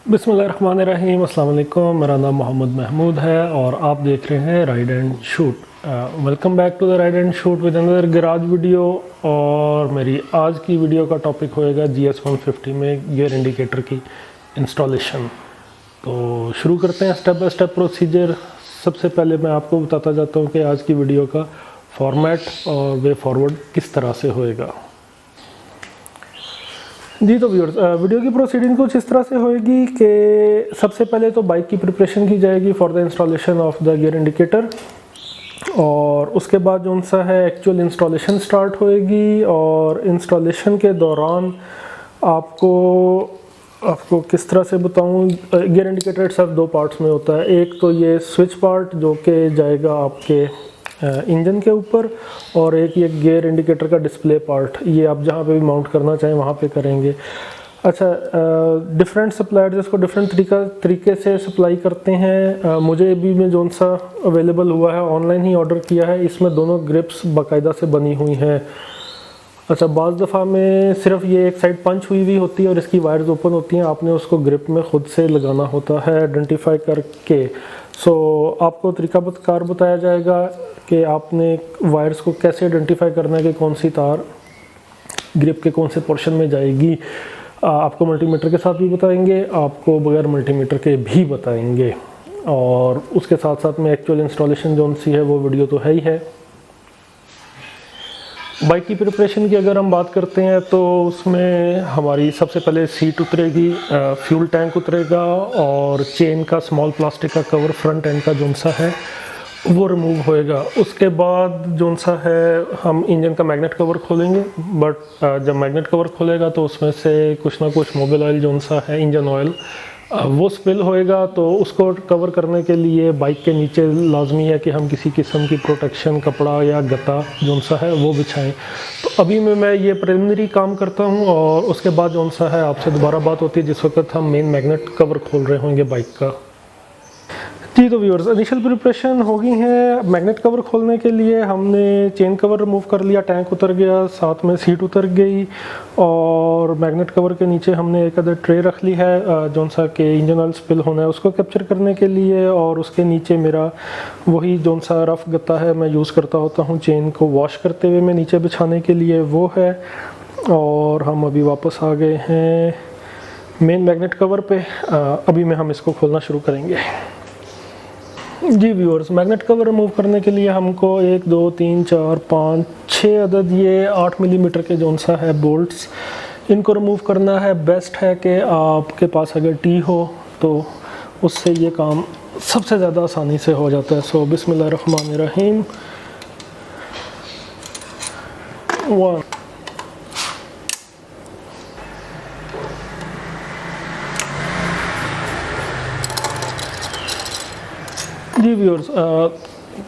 बिस्मिल्लाहिर्रहमानिर्रहीम, अस्सलाम वालेकुम। मेरा नाम मोहम्मद महमूद है और आप देख रहे हैं ride and shoot. Welcome back to the ride and shoot with another garage video. और मेरी आज की वीडियो का टॉपिक होएगा GS150 में गियर इंडिकेटर की इंस्टॉलेशन। तो शुरू करते हैं स्टेप बाय स्टेप प्रोसीजर। सबसे पहले मैं आपको बताता जाता हूँ कि आज की वीडियो का फॉर्मेट और वे फॉरवर्ड किस तरह से होएगा। जी तो व्यूअर्स, वीडियो की प्रोसीडिंग कुछ इस तरह से होएगी कि सबसे पहले तो बाइक की प्रिपरेशन की जाएगी for the installation of the gear indicator, और उसके बाद जो सा है एक्चुअल इंस्टॉलेशन स्टार्ट होएगी। और इंस्टॉलेशन के दौरान आपको किस तरह से बताऊं, गियर इंडिकेटर सिर्फ दो पार्ट्स में होता है। एक तो ये स्विच पार्ट जो कि जाएगा आपके इंजन के ऊपर, और एक ये गियर इंडिकेटर का डिस्प्ले पार्ट, ये आप जहाँ पे भी माउंट करना चाहें वहाँ पे करेंगे। अच्छा, डिफरेंट सप्लायर्स इसको डिफरेंट तरीके से सप्लाई करते हैं। मुझे अभी में जो सा अवेलेबल हुआ है ऑनलाइन ही ऑर्डर किया है, इसमें दोनों ग्रिप्स बाकायदा से बनी हुई हैं। अच्छा, बाज़ दफ़ा में सिर्फ ये एक साइड पंच हुई हुई होती है और इसकी वायर्स ओपन होती हैं, आपने उसको ग्रिप में ख़ुद से लगाना होता है आइडेंटिफाई करके। आपको तरीक़ाकार बताया जाएगा कि आपने वायर्स को कैसे आइडेंटिफाई करना है कि कौन सी तार ग्रिप के कौन से पोर्शन में जाएगी। आपको मल्टीमीटर के साथ भी बताएंगे, आपको बगैर मल्टीमीटर के भी बताएंगे। और उसके साथ साथ में एक्चुअल इंस्टॉलेशन जो सी है वो वीडियो तो है ही है। बाइक की प्रिपरेशन की अगर हम बात करते हैं तो उसमें हमारी सबसे पहले सीट उतरेगी, फ्यूल टैंक उतरेगा, और चेन का स्मॉल प्लास्टिक का कवर फ्रंट एंड का जो सा है वो रिमूव होएगा। उसके बाद जो सा है हम इंजन का मैग्नेट कवर खोलेंगे, बट जब मैग्नेट कवर खोलेगा तो उसमें से कुछ ना कुछ मोबिल ऑयल जो सा है, इंजन ऑयल, वो स्पिल होएगा। तो उसको कवर करने के लिए बाइक के नीचे लाजमी है कि हम किसी किस्म की प्रोटेक्शन कपड़ा या गत्ता जो सा है वो बिछाएं। तो अभी मैं ये प्रिलिमिनरी काम करता हूँ, और उसके बाद जो सा है आपसे दोबारा बात होती है जिस वक्त हम मेन मैग्नेट कवर खोल रहे होंगे बाइक का। जी तो व्यूअर्स, इनिशियल प्रिपरेशन हो गई है। मैग्नेट कवर खोलने के लिए हमने चेन कवर रिमूव कर लिया, टैंक उतर गया, साथ में सीट उतर गई, और मैग्नेट कवर के नीचे हमने एक अदर ट्रे रख ली है जो सा कि इंजन ऑयल स्पिल होना है उसको कैप्चर करने के लिए। और उसके नीचे मेरा वही जो सा रफ गत्ता है मैं यूज़ करता होता हूँ चेन को वॉश करते हुए मैं नीचे बिछाने के लिए, वो है। और हम अभी वापस आ गए हैं मेन मैग्नेट कवर पे। अभी हम इसको खोलना शुरू करेंगे। जी व्यूअर्स, मैग्नेट कवर रिमूव करने के लिए हमको 1 2 3 4 5 6 अदद ये 8 मिलीमीटर के जो सा है बोल्ट्स, इनको रिमूव करना है। बेस्ट है कि आपके पास अगर टी हो तो उससे ये काम सबसे ज़्यादा आसानी से हो जाता है। सो बिस्मिल्लाहिर्रहमानिर्रहीम। 1 जी व्यूअर्स,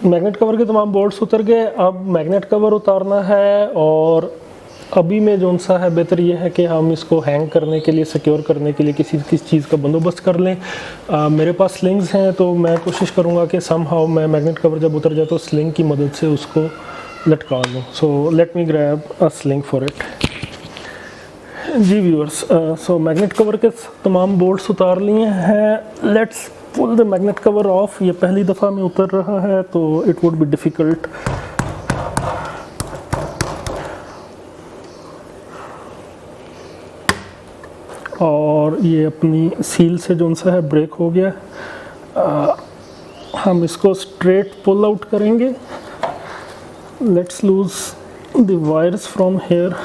मैग्नेट कवर के तमाम बोल्ट्स उतर गए। अब मैग्नेट कवर उतारना है, और अभी में जो सा है बेहतर ये है कि हम इसको हैंग करने के लिए, सिक्योर करने के लिए किसी चीज़ का बंदोबस्त कर लें। मेरे पास स्लिंग्स हैं तो मैं कोशिश करूँगा कि समहाउ मैं मैग्नेट कवर जब उतर जाए तो स्लिंग की मदद से उसको लटका लूँ। So let me grab a sling for it. जी व्यूअर्स, मैग्नेट कवर के तमाम बोल्ट्स उतार लिए हैं। Let's pull the magnet cover off. ये पहली दफ़ा में उतर रहा है तो इट वुड बी डिफ़िकल्ट। और ये अपनी सील से जो सा है ब्रेक हो गया। हम इसको स्ट्रेट पुल आउट करेंगे। Let's lose the wires from here.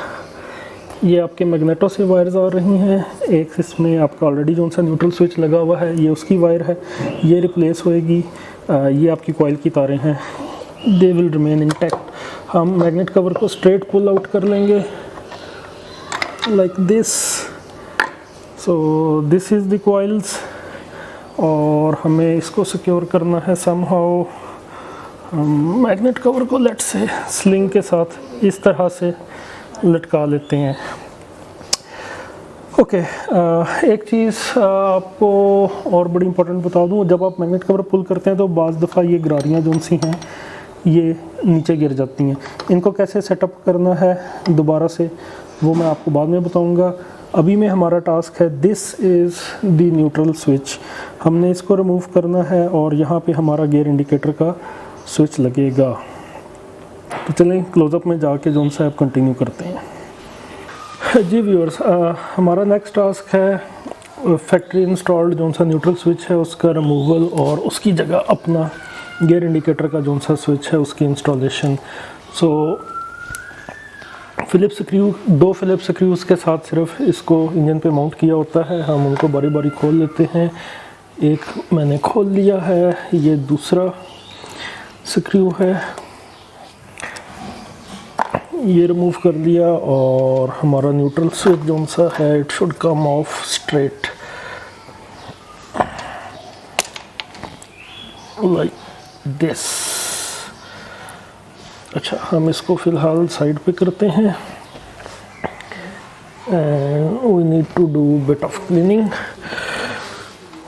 ये आपके मैग्नेटो से वायर्स आ रही हैं। एक इसमें आपका ऑलरेडी जो सा न्यूट्रल स्विच लगा हुआ है, ये उसकी वायर है, ये रिप्लेस होएगी। ये आपकी कॉइल की तारें हैं, दे विल रिमेन इंटैक्ट। हम मैग्नेट कवर को स्ट्रेट पुल आउट कर लेंगे like this. So this is the coils, और हमें इसको सिक्योर करना है समहाउ। हम मैग्नेट कवर को लेट्स से स्लिंग के साथ इस तरह से लटका लेते हैं। ओके, एक चीज़ आपको और बड़ी इंपॉर्टेंट बता दूं, जब आप मैग्नेट कवर पुल करते हैं तो बाज़ दफ़ा ये गरारियाँ जो सी हैं ये नीचे गिर जाती हैं। इनको कैसे सेटअप करना है दोबारा से वो मैं आपको बाद में बताऊंगा। अभी में हमारा टास्क है this is the neutral switch, हमने इसको रिमूव करना है और यहाँ पे हमारा गियर इंडिकेटर का स्विच लगेगा। तो चलें क्लोज़अप में जाके जो सा आप कंटिन्यू करते हैं। जी व्यूअर्स, हमारा नेक्स्ट टास्क है फैक्ट्री इंस्टॉल्ड जो सा न्यूट्रल स्विच है उसका रिमूवल और उसकी जगह अपना गियर इंडिकेटर का जो सा स्विच है उसकी इंस्टॉलेशन। सो फिलिप्स स्क्रू, 2 फिलिप्स स्क्रूज़ के साथ सिर्फ इसको इंजन पे माउंट किया होता है। हम उनको बारी बारी खोल लेते हैं। एक मैंने खोल लिया है, ये दूसरा स्क्रू है, ये रिमूव कर दिया और हमारा न्यूट्रल स्विच जो सा है it should come off straight like this. अच्छा, हम इसको फ़िलहाल साइड पे करते हैं and we need to do bit of cleaning,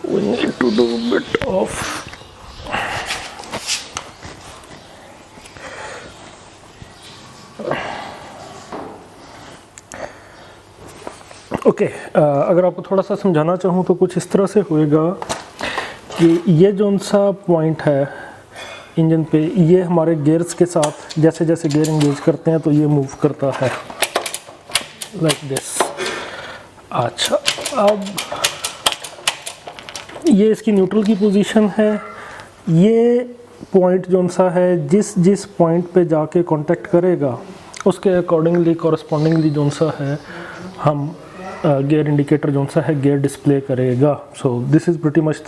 we need to do bit of okay. अगर आपको थोड़ा सा समझाना चाहूँ तो कुछ इस तरह से होएगा कि ये जो सा पॉइंट है इंजन पे, ये हमारे गियर्स के साथ जैसे जैसे गियर इंगेज करते हैं तो ये मूव करता है लाइक दिस। अच्छा, अब ये इसकी न्यूट्रल की पोजीशन है। ये पॉइंट जो सा है जिस पॉइंट पे जाके कांटेक्ट करेगा उसके अकॉर्डिंगली कॉरस्पॉन्डिंगली जो सा है हम गियर इंडिकेटर जो सा है गियर डिस्प्ले करेगा। So this is pretty much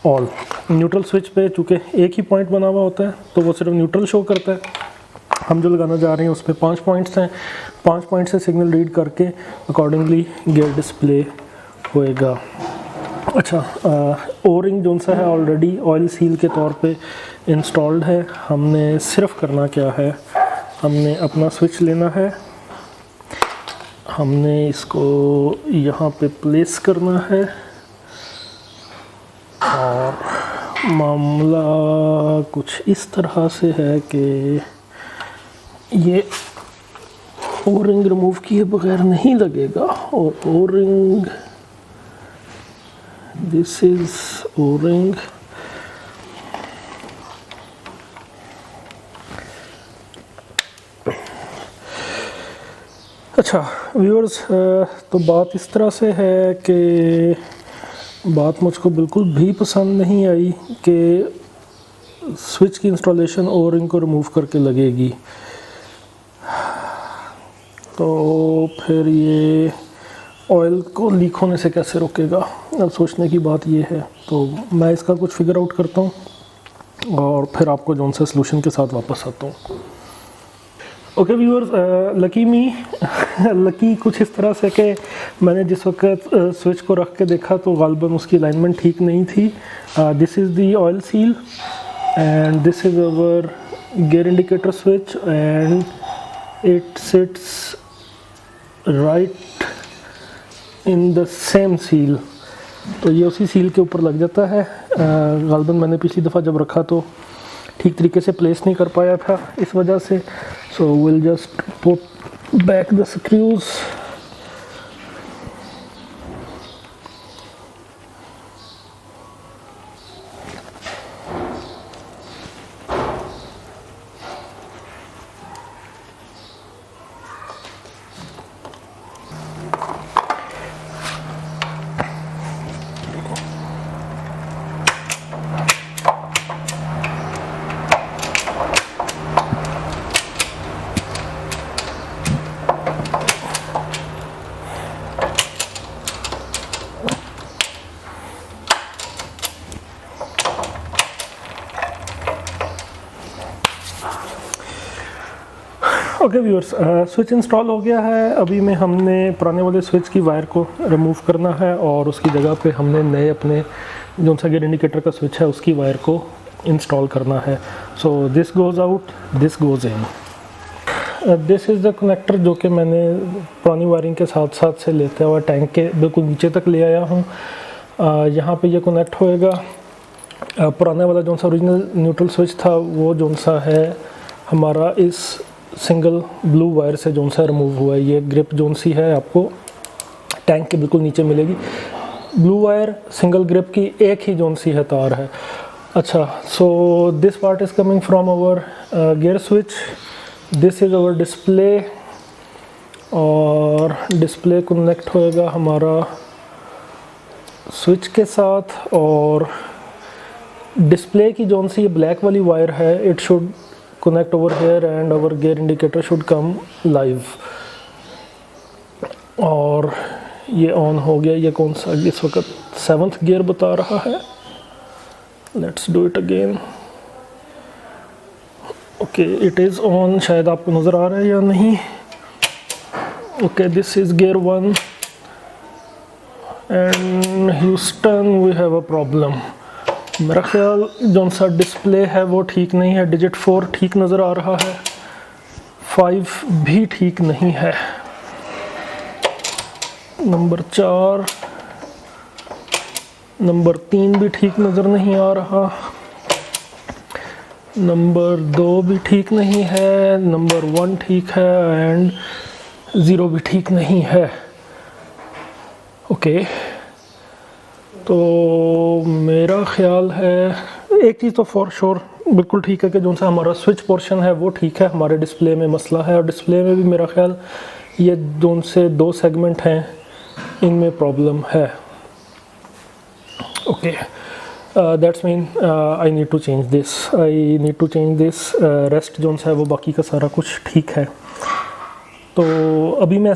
all. Neutral switch पे चूँकि एक ही पॉइंट बना हुआ होता है तो वो सिर्फ न्यूट्रल शो करता है। हम जो लगाना जा रहे हैं उस पर 5 पॉइंट्स हैं, 5 पॉइंट से सिग्नल रीड करके अकॉर्डिंगली गियर डिस्प्ले होएगा। अच्छा, ओ रिंग जो सा है ऑलरेडी ऑयल सील के तौर पे इंस्टॉल्ड है। हमने सिर्फ करना क्या है, हमने अपना स्विच लेना है, हमने इसको यहाँ पे प्लेस करना है और मामला कुछ इस तरह से है कि ये ओ रिंग रिमूव किए बगैर नहीं लगेगा। और O ring, this is O ring, अच्छा व्यूअर्स, तो बात इस तरह से है कि बात मुझको बिल्कुल भी पसंद नहीं आई कि स्विच की इंस्टॉलेशन ओ रिंग को रिमूव करके लगेगी, तो फिर ये ऑयल को लीक होने से कैसे रोकेगा। अब सोचने की बात ये है, तो मैं इसका कुछ फिगर आउट करता हूँ और फिर आपको जौन सा सलूशन के साथ वापस आता हूँ। ओके व्यूअर्स, लकी कुछ इस तरह से कि मैंने जिस वक्त स्विच को रख के देखा तो गालबन उसकी अलाइनमेंट ठीक नहीं थी। This is the oil seal and this is our gear indicator switch and it sits right in the same seal. तो ये उसी सील के ऊपर लग जाता है। गालबन मैंने पिछली दफ़ा जब रखा तो ठीक तरीके से प्लेस नहीं कर पाया था इस वजह से। So will just put back the screws. Okay viewers, switch install हो गया है। अभी में हमने पुराने वाले स्विच की वायर को रिमूव करना है और उसकी जगह पे हमने नए अपने जो सा गियर इंडिकेटर का स्विच है उसकी वायर को इंस्टॉल करना है। So this goes out, this goes in. This is the connector जो कि मैंने पुरानी वायरिंग के साथ साथ से लेते हुए टैंक के बिल्कुल नीचे तक ले आया हूँ। यहाँ पे ये कनेक्ट होएगा। पुराना वाला जो सा ओरिजिनल न्यूट्रल स्विच था वो जो सा है हमारा इस सिंगल ब्लू वायर से जो सा रिमूव हुआ है। ये ग्रिप जो सी है आपको टैंक के बिल्कुल नीचे मिलेगी। ब्लू वायर सिंगल ग्रिप की एक ही जोन सी है तार है। अच्छा, so this part is coming from our gear switch, this is our display, और डिस्प्ले कनेक्ट होएगा हमारा स्विच के साथ, और डिस्प्ले की जोन सी ये ब्लैक वाली वायर है, it should connect over here and our gear indicator should come live. और ये ऑन हो गया। ये कौन सा इस वक्त 7th गियर बता रहा है। Let's do it again. Okay, it is on. शायद आपको नज़र आ रहा है या नहीं। Okay, this is gear 1 and Houston we have a problem. मेरा ख्याल जौन सा डिस्प्ले है वो ठीक नहीं है। डिजिट 4 ठीक नज़र आ रहा है, 5 भी ठीक नहीं है, नंबर 4, नंबर 3 भी ठीक नज़र नहीं आ रहा, नंबर 2 भी ठीक नहीं है, नंबर 1 ठीक है एंड 0 भी ठीक नहीं है। ओके, तो मेरा ख्याल है एक चीज़ तो फॉर श्योर बिल्कुल ठीक है कि जो सा हमारा स्विच पोर्शन है वो ठीक है। हमारे डिस्प्ले में मसला है, और डिस्प्ले में भी मेरा ख्याल ये जोन से 2 सेगमेंट हैं, इनमें प्रॉब्लम है। Okay, that's mean I need to change this. Rest जोन सा है वो बाकी का सारा कुछ ठीक है। तो अभी मैं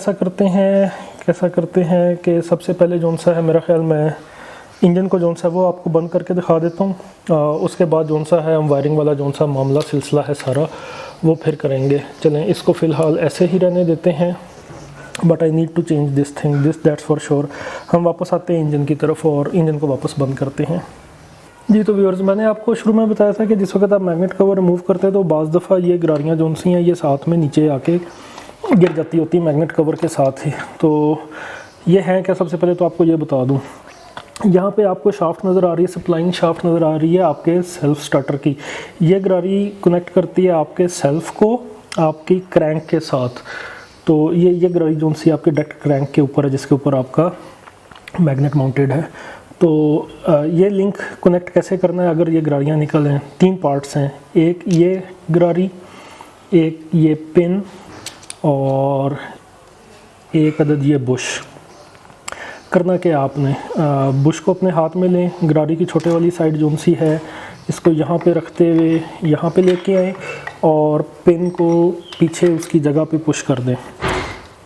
कैसा करते हैं कि सबसे पहले जोन सा है, मेरा ख़्याल मैं इंजन को जोन सा है वो आपको बंद करके दिखा देता हूँ। उसके बाद जोन सा है हम वायरिंग वाला जोन सा मामला सिलसिला है सारा वो फिर करेंगे। चलें, इसको फ़िलहाल ऐसे ही रहने देते हैं, but I need to change this thing, that's for sure. हम वापस आते हैं इंजन की तरफ और इंजन को वापस बंद करते हैं। जी, तो व्यूअर्स, मैंने आपको शुरू में बताया था कि जिस वक्त आप मैग्नेट कवर रिमूव करते हैं तो बाज़ दफ़ा ये गरारियाँ जोन सी हैं ये साथ में नीचे आके गिर जाती होती है मैग्नेट कवर के साथ ही। तो ये है क्या, सबसे पहले तो आपको ये बता दूं, यहाँ पे आपको शाफ्ट नज़र आ रही है, सप्लाइंग शाफ्ट नज़र आ रही है आपके सेल्फ स्टार्टर की। ये गरारी कनेक्ट करती है आपके सेल्फ को आपकी क्रैंक के साथ। तो ये गरारी जोन सी आपके डक्ट क्रैंक के ऊपर है, जिसके ऊपर आपका मैग्नेट माउंटेड है। तो ये लिंक कनेक्ट कैसे करना है, अगर ये गरारियाँ निकलें, 3 पार्ट्स हैं, एक ये गरारी, एक ये पिन और एक अदद ये बुश। करना क्या आपने, बुश को अपने हाथ में लें, गरारी की छोटे वाली साइड जोन सी है इसको यहाँ पे रखते हुए यहाँ पे लेके आए और पिन को पीछे उसकी जगह पे पुश कर दें।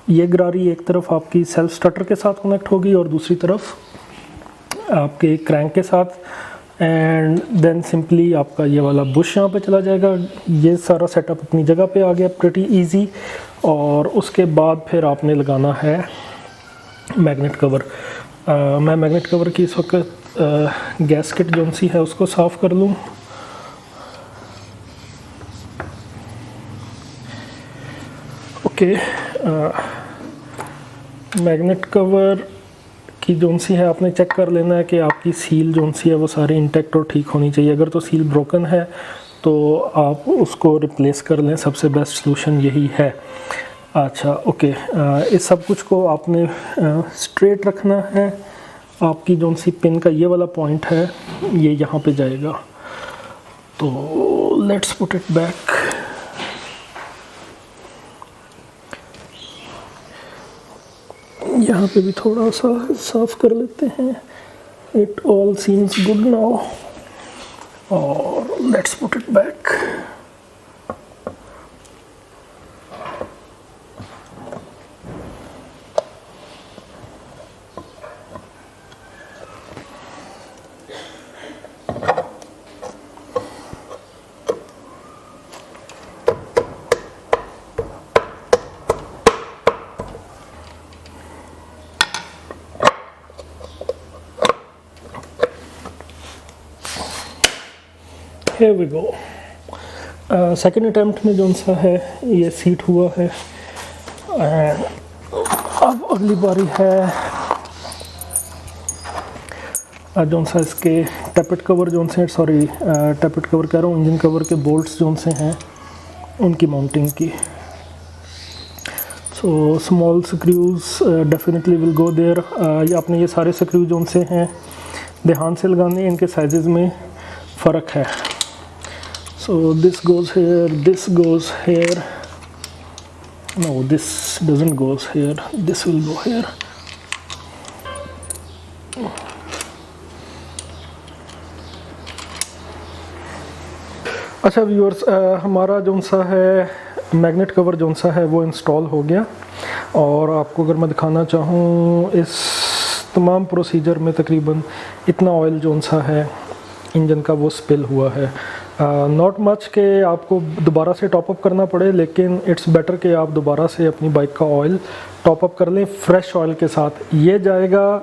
ये गरारी एक तरफ आपकी सेल्फ स्टार्टर के साथ कनेक्ट होगी और दूसरी तरफ आपके क्रैंक के साथ, एंड देन सिंपली आपका ये वाला बुश यहाँ पे चला जाएगा। ये सारा सेटअप अपनी जगह पे आ गया, प्रिटी इजी। और उसके बाद फिर आपने लगाना है मैग्नेट कवर। मैं मैग्नेट कवर की इस वक्त गैस्केट जोन सी है उसको साफ़ कर लूँ। ओके, मैग्नेट कवर की जोन सी है आपने चेक कर लेना है कि आपकी सील जोन सी है वो सारी इंटैक्ट और ठीक होनी चाहिए। अगर तो सील ब्रोकन है तो आप उसको रिप्लेस कर लें, सबसे बेस्ट सलूशन यही है। अच्छा, ओके, इस सब कुछ को आपने स्ट्रेट रखना है। आपकी जोन सी पिन का ये वाला पॉइंट है ये यहाँ पे जाएगा। तो लेट्स पुट इट बैक। यहाँ पे भी थोड़ा सा साफ कर लेते हैं। It all seems good now और let's put it back. Here we go. Second attempt में जो सा है ये सीट हुआ है। अब अगली बारी है जो सा इसके टैपेट कवर जोन से, सॉरी टैपेट कवर कह रहा हूँ, इंजन कवर के बोल्ट्स जोन से हैं उनकी माउंटिंग की। So small screws definitely will go there. ये आपने ये सारे स्क्रू जो उनसे हैं ध्यान से लगाने, इनके साइजेस में फ़र्क है। So this goes here, this goes here, no this doesn't goes here, this will go here. अच्छा व्यूअर्स, हमारा जो सा है मैग्नेट कवर जो सा है वो इंस्टॉल हो गया, और आपको अगर मैं दिखाना चाहूँ इस तमाम प्रोसीजर में तकरीबन इतना ऑयल जो सा है इंजन का वो स्पिल हुआ है। नॉट मच के आपको दोबारा से टॉप अप करना पड़े, लेकिन इट्स बेटर कि आप दोबारा से अपनी बाइक का ऑयल टॉप अप कर लें फ्रेश ऑयल के साथ। ये जाएगा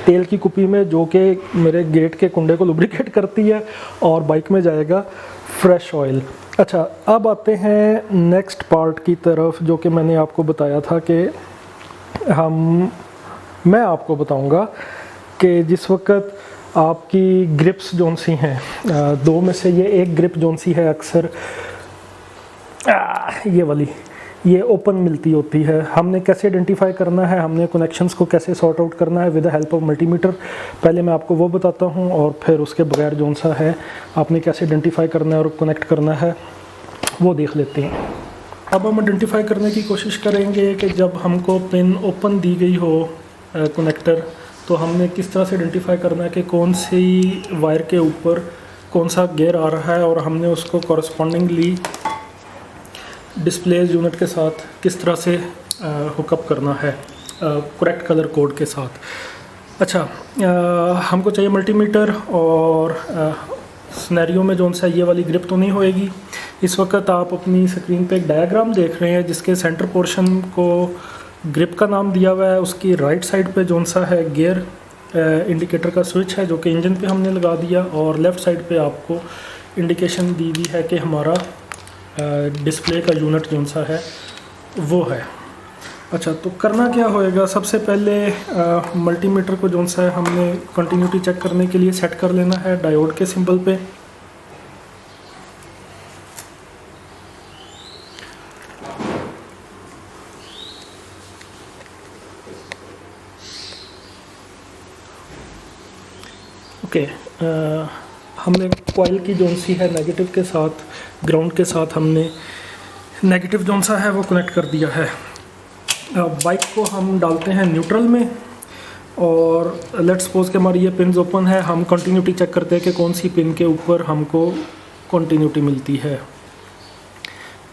तेल की कुपी में जो कि मेरे गेट के कुंडे को लुब्रिकेट करती है, और बाइक में जाएगा फ्रेश ऑयल। अच्छा, अब आते हैं नेक्स्ट पार्ट की तरफ, जो कि मैंने आपको बताया था कि मैं आपको बताऊंगा कि जिस वक्त आपकी ग्रिप्स जोन सी हैं, दो में से ये एक ग्रिप जोन सी है अक्सर ये वाली, ये ओपन मिलती होती है। हमने कैसे आइडेंटिफाई करना है, हमने कनेक्शंस को कैसे सॉर्ट आउट करना है with the help of multimeter, पहले मैं आपको वो बताता हूँ, और फिर उसके बगैर जोन सा है आपने कैसे आइडेंटिफाई करना है और कनेक्ट करना है वो देख लेते हैं। अब हम आइडेंटिफाई करने की कोशिश करेंगे कि जब हमको पिन ओपन दी गई हो कनेक्टर, तो हमने किस तरह से आइडेंटिफाई करना है कि कौन सी वायर के ऊपर कौन सा गियर आ रहा है, और हमने उसको कॉरस्पॉन्डिंगली डिस्प्ले यूनिट के साथ किस तरह से हुकअप करना है करेक्ट कलर कोड के साथ। अच्छा, हमको चाहिए मल्टीमीटर, और सिनेरियो में जोन सा ये वाली ग्रिप तो नहीं होएगी। इस वक्त आप अपनी स्क्रीन पे एक डायग्राम देख रहे हैं जिसके सेंटर पोर्शन को ग्रिप का नाम दिया हुआ है। उसकी राइट साइड पे जोन सा है गियर इंडिकेटर का स्विच है जो कि इंजन पे हमने लगा दिया, और लेफ़्ट साइड पे आपको इंडिकेशन दी हुई है कि हमारा डिस्प्ले का यूनिट जोन सा है वो है। अच्छा, तो करना क्या होएगा, सबसे पहले मल्टीमीटर को जोन सा है हमने कंटिन्यूटी चेक करने के लिए सेट कर लेना है डायोड के सिंबल पे। ओके, हमने कॉइल की जोन सी है नेगेटिव के साथ, ग्राउंड के साथ हमने नेगेटिव जोन सा है वो कनेक्ट कर दिया है। बाइक को हम डालते हैं न्यूट्रल में, और लेट्स सपोज कि हमारी ये पिन ओपन है। हम कंटिन्यूटी चेक करते हैं कि कौन सी पिन के ऊपर हमको कंटिन्यूटी मिलती है।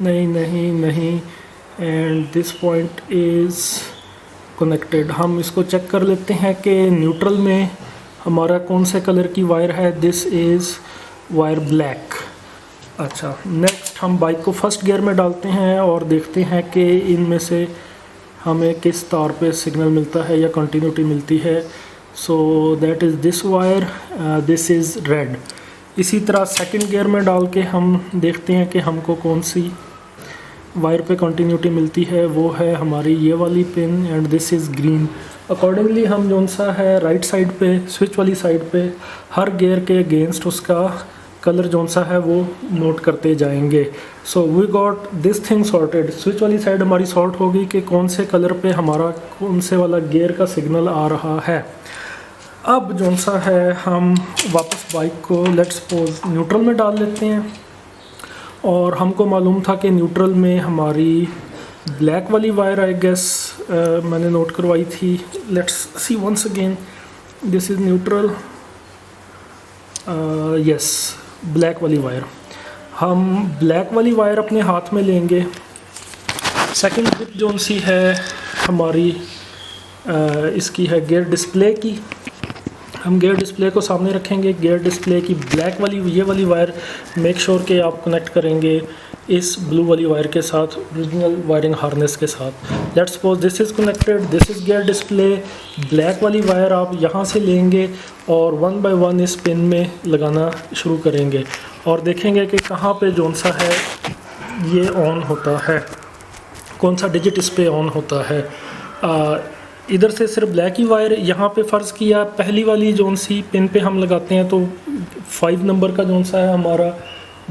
नहीं नहीं नहीं, and this point is connected. हम इसको चेक कर लेते हैं कि न्यूट्रल में हमारा कौन से कलर की वायर है। This is wire black. अच्छा, नेक्स्ट हम बाइक को फर्स्ट गियर में डालते हैं और देखते हैं कि इनमें से हमें किस तार पे सिग्नल मिलता है या कंटिन्यूटी मिलती है। So that is this wire, this is red. इसी तरह सेकंड गियर में डाल के हम देखते हैं कि हमको कौन सी वायर पे कंटिन्यूटी मिलती है, वो है हमारी ये वाली pin, and this is green. Accordingly हम जोन सा है राइट साइड पे, स्विच वाली साइड पे हर गियर के अगेंस्ट उसका कलर जोन सा है वो नोट करते जाएंगे। So we got this thing sorted. Switch वाली साइड हमारी सॉर्ट होगी कि कौन से कलर पे हमारा कौन से वाला गियर का सिग्नल आ रहा है। अब जोन सा है हम वापस बाइक को लेट्स सपोज न्यूट्रल में डाल लेते हैं, और हमको मालूम था कि न्यूट्रल में हमारी ब्लैक वाली वायर आई गेस मैंने नोट करवाई थी। Let's see once again, this is neutral, yes black वाली वायर। हम ब्लैक वाली वायर अपने हाथ में लेंगे। सेकंड ग्रिप जोन सी है हमारी इसकी है गियर डिस्प्ले की। हम गियर डिस्प्ले को सामने रखेंगे। गियर डिस्प्ले की ब्लैक वाली ये वाली वायर मेक श्योर कि आप कनेक्ट करेंगे इस ब्लू वाली वायर के साथ, ओरिजिनल वायरिंग हार्नेस के साथ। Let's suppose this is connected, this is gear display. Black वाली वायर आप यहाँ से लेंगे और वन बाय वन इस पिन में लगाना शुरू करेंगे, और देखेंगे कि कहाँ पे जोन सा है ये ऑन होता है, कौन सा डिजिट इस पे ऑन होता है। इधर से सिर्फ ब्लैक ही वायर यहाँ पे फ़र्ज़ किया, पहली वाली जोन सी पिन पे हम लगाते हैं तो 5 नंबर का जोन सा है हमारा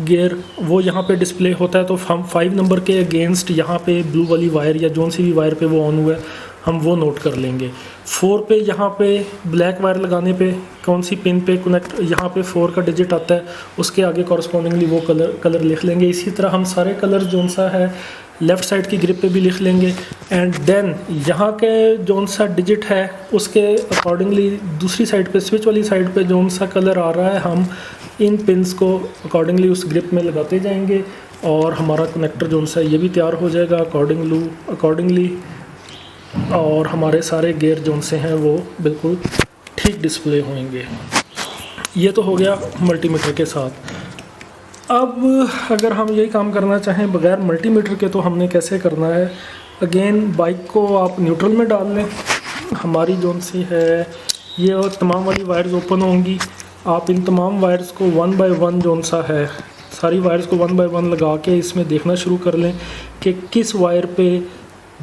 गियर वो यहाँ पे डिस्प्ले होता है। तो हम 5 नंबर के अगेंस्ट यहाँ पे ब्लू वाली वायर या जोन सी भी वायर पे वो ऑन हुआ है हम वो नोट कर लेंगे। 4 पे यहाँ पे ब्लैक वायर लगाने पे कौन सी पिन पे कनेक्ट, यहाँ पे 4 का डिजिट आता है, उसके आगे कॉरस्पॉन्डिंगली वो कलर लिख लेंगे। इसी तरह हम सारे कलर जोन सा है लेफ़्ट साइड की ग्रिप पे भी लिख लेंगे। एंड देन यहाँ के जोन सा डिजिट है उसके अकॉर्डिंगली दूसरी साइड पे स्विच वाली साइड पे जोन सा कलर आ रहा है हम इन पिन्स को अकॉर्डिंगली उस ग्रिप में लगाते जाएंगे और हमारा कनेक्टर जोन सा ये भी तैयार हो जाएगा अकॉर्डिंगली और हमारे सारे गियर जोन से हैं वो बिल्कुल ठीक डिस्प्ले होंगे। ये तो हो गया मल्टीमीटर के साथ। अब अगर हम यही काम करना चाहें बगैर मल्टीमीटर के तो हमने कैसे करना है। अगेन बाइक को आप न्यूट्रल में डाल लें, हमारी जोन सी है ये और तमाम वाली वायर्स ओपन होंगी। आप इन तमाम वायर्स को 1 बाय 1 जोन सा है सारी वायर्स को 1 बाय 1 लगा के इसमें देखना शुरू कर लें कि किस वायर पे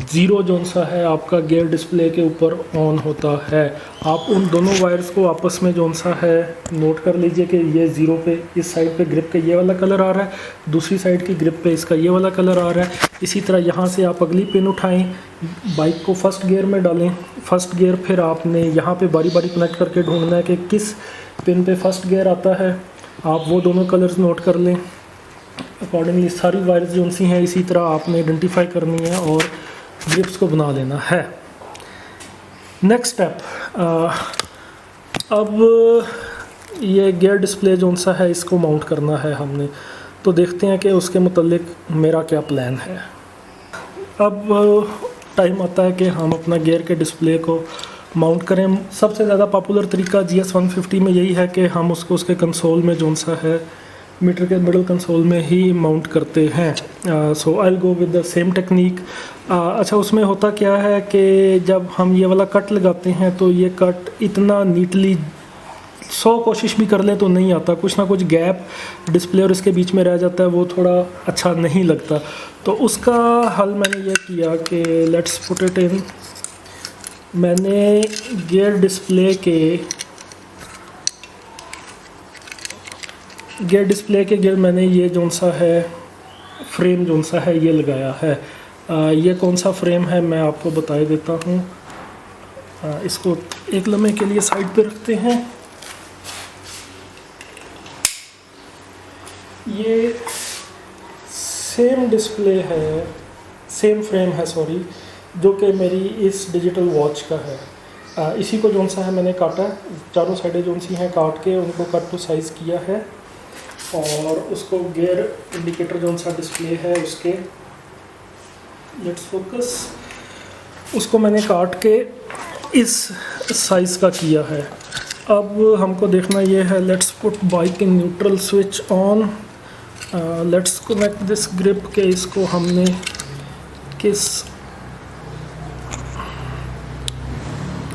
0 जोन सा है आपका गियर डिस्प्ले के ऊपर ऑन होता है। आप उन दोनों वायर्स को आपस में जोन सा है नोट कर लीजिए कि ये 0 पे इस साइड पे ग्रिप का ये वाला कलर आ रहा है, दूसरी साइड की ग्रिप पे इसका ये वाला कलर आ रहा है। इसी तरह यहाँ से आप अगली पिन उठाएं, बाइक को फर्स्ट गियर में डालें, फर्स्ट गियर फिर आपने यहाँ पे बारी बारी कनेक्ट करके ढूंढना है कि किस पिन पे फर्स्ट गियर आता है। आप वो दोनों कलर्स नोट कर लें। अकॉर्डिंगली सारी वायर्स जोन सी हैं इसी तरह आपने आइडेंटिफाई करनी है और ग्रिप्स को बना लेना है। नेक्स्ट स्टेप, अब ये गियर डिस्प्ले जोन सा है इसको माउंट करना है हमने, तो देखते हैं कि उसके मुतालिक मेरा क्या प्लान है। अब टाइम आता है कि हम अपना गियर के डिस्प्ले को माउंट करें। सबसे ज़्यादा पॉपुलर तरीका GS150 में यही है कि हम उसको उसके कंसोल में जोन सा है मीटर के मिडल कंसोल में ही माउंट करते हैं। So I will go with the same technique. अच्छा, उसमें होता क्या है कि जब हम ये वाला कट लगाते हैं तो ये कट इतना नीटली 100 कोशिश भी कर ले तो नहीं आता, कुछ ना कुछ गैप डिस्प्ले और इसके बीच में रह जाता है, वो थोड़ा अच्छा नहीं लगता। तो उसका हल मैंने ये किया कि लेट्स पुट इट इन, मैंने गियर डिस्प्ले के गियर मैंने ये जोन सा है फ्रेम जोन सा है ये लगाया है। ये कौन सा फ्रेम है मैं आपको बता देता हूँ। इसको एक लम्हे के लिए साइड पे रखते हैं। ये सेम डिस्प्ले है, सेम फ्रेम है सॉरी, जो कि मेरी इस डिजिटल वॉच का है। इसी को जोन सा है मैंने काटा, चारों साइडें जोन सी हैं काट के उनको कट टू साइज़ किया है और उसको गियर इंडिकेटर जोन सा डिस्प्ले है उसके लेट्स फोकस, उसको मैंने काट के इस साइज़ का किया है। अब हमको देखना ये है, let's put bike in neutral, switch on, let's connect this grip के इसको हमने किस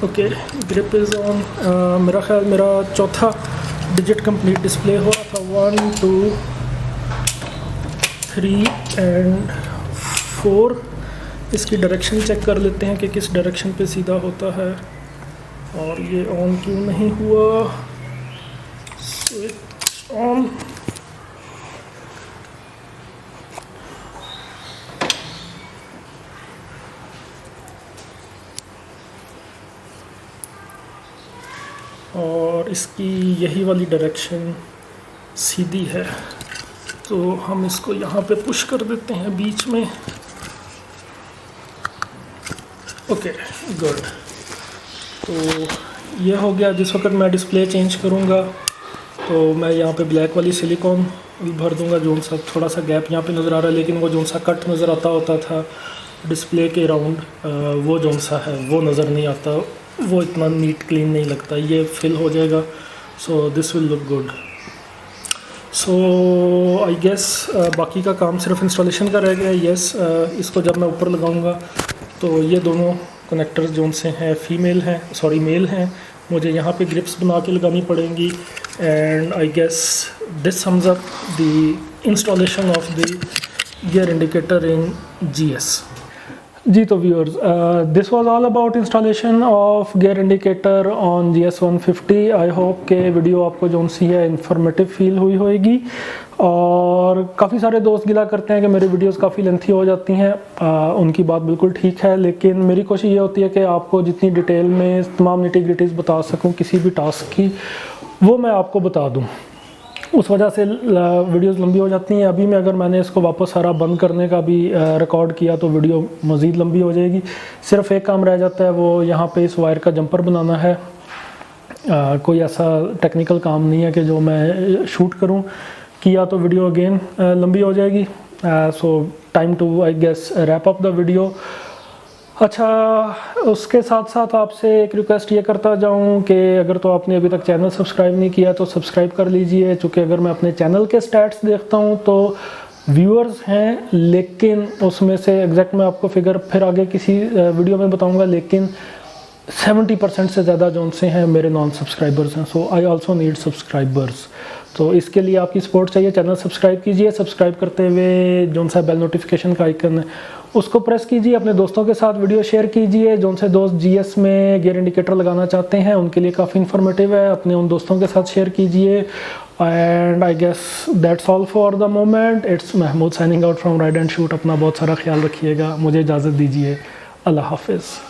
ओके ग्रिप इज़ ऑन। मेरा ख्याल मेरा चौथा डिजिट कंप्लीट डिस्प्ले हो रहा था, 1 2 3 एंड 4। इसकी डायरेक्शन चेक कर लेते हैं कि किस डायरेक्शन पे सीधा होता है और ये ऑन क्यों नहीं हुआ। स्विच ऑन, और इसकी यही वाली डायरेक्शन सीधी है तो हम इसको यहाँ पे पुश कर देते हैं बीच में। ओके गुड, तो ये हो गया। जिस वक्त मैं डिस्प्ले चेंज करूँगा तो मैं यहाँ पे ब्लैक वाली सिलिकॉन भर दूँगा, जोन सा थोड़ा सा गैप यहाँ पे नज़र आ रहा है लेकिन वो जोन सा कट नज़र आता होता था डिस्प्ले के राउंड, वो जोन सा है वो नज़र नहीं आता, वो इतना नीट क्लीन नहीं लगता, ये फिल हो जाएगा। So this will look good. So I guess बाकी का काम सिर्फ इंस्टॉलेशन का रह गया। येस, इसको जब मैं ऊपर लगाऊंगा तो ये दोनों कनेक्टर जोन से हैं मेल हैं, मुझे यहाँ पे ग्रिप्स बना के लगानी पड़ेंगी। And I guess this sums up the installation of the gear indicator in GS। जी तो viewers, this was all about installation of gear indicator on GS150। I hope के वीडियो आपको जो सी है इंफॉर्मेटिव फील हुई होगी। और काफ़ी सारे दोस्त गिला करते हैं कि मेरी वीडियोस काफ़ी लेंथी हो जाती हैं। उनकी बात बिल्कुल ठीक है, लेकिन मेरी कोशिश ये होती है कि आपको जितनी डिटेल में तमाम निटी-ग्रिटीज़ बता सकूं किसी भी टास्क की, वो मैं आपको बता दूं। उस वजह से वीडियोस लंबी हो जाती हैं। अभी में अगर मैंने इसको वापस सारा बंद करने का भी रिकॉर्ड किया तो वीडियो मज़ीद लंबी हो जाएगी। सिर्फ एक काम रह जाता है, वो यहाँ पे इस वायर का जंपर बनाना है। कोई ऐसा टेक्निकल काम नहीं है कि जो मैं शूट करूँ, किया तो वीडियो अगेन लंबी हो जाएगी। So time to I guess wrap up the video. अच्छा, उसके साथ साथ आपसे एक रिक्वेस्ट ये करता जाऊं कि अगर तो आपने अभी तक चैनल सब्सक्राइब नहीं किया तो सब्सक्राइब कर लीजिए, क्योंकि अगर मैं अपने चैनल के स्टैट्स देखता हूं तो व्यूअर्स हैं, लेकिन उसमें से एग्जैक्ट मैं आपको फिगर फिर आगे किसी वीडियो में बताऊंगा, लेकिन 70% से ज़्यादा जो उनसे हैं मेरे नॉन सब्सक्राइबर्स हैं। So I also need subscribers. तो इसके लिए आपकी सपोर्ट चाहिए। चैनल सब्सक्राइब कीजिए। सब्सक्राइब करते हुए जो सा बेल नोटिफिकेशन का आइकन है उसको प्रेस कीजिए। अपने दोस्तों के साथ वीडियो शेयर कीजिए। जो से दोस्त GS में गियर इंडिकेटर लगाना चाहते हैं उनके लिए काफ़ी इन्फॉर्मेटिव है। अपने उन दोस्तों के साथ शेयर कीजिए। And I guess that's all for the moment. It's Mahmood signing out from ride and shoot. अपना बहुत सारा ख्याल रखिएगा। मुझे इजाज़त दीजिए। अल्लाह हाफिज़।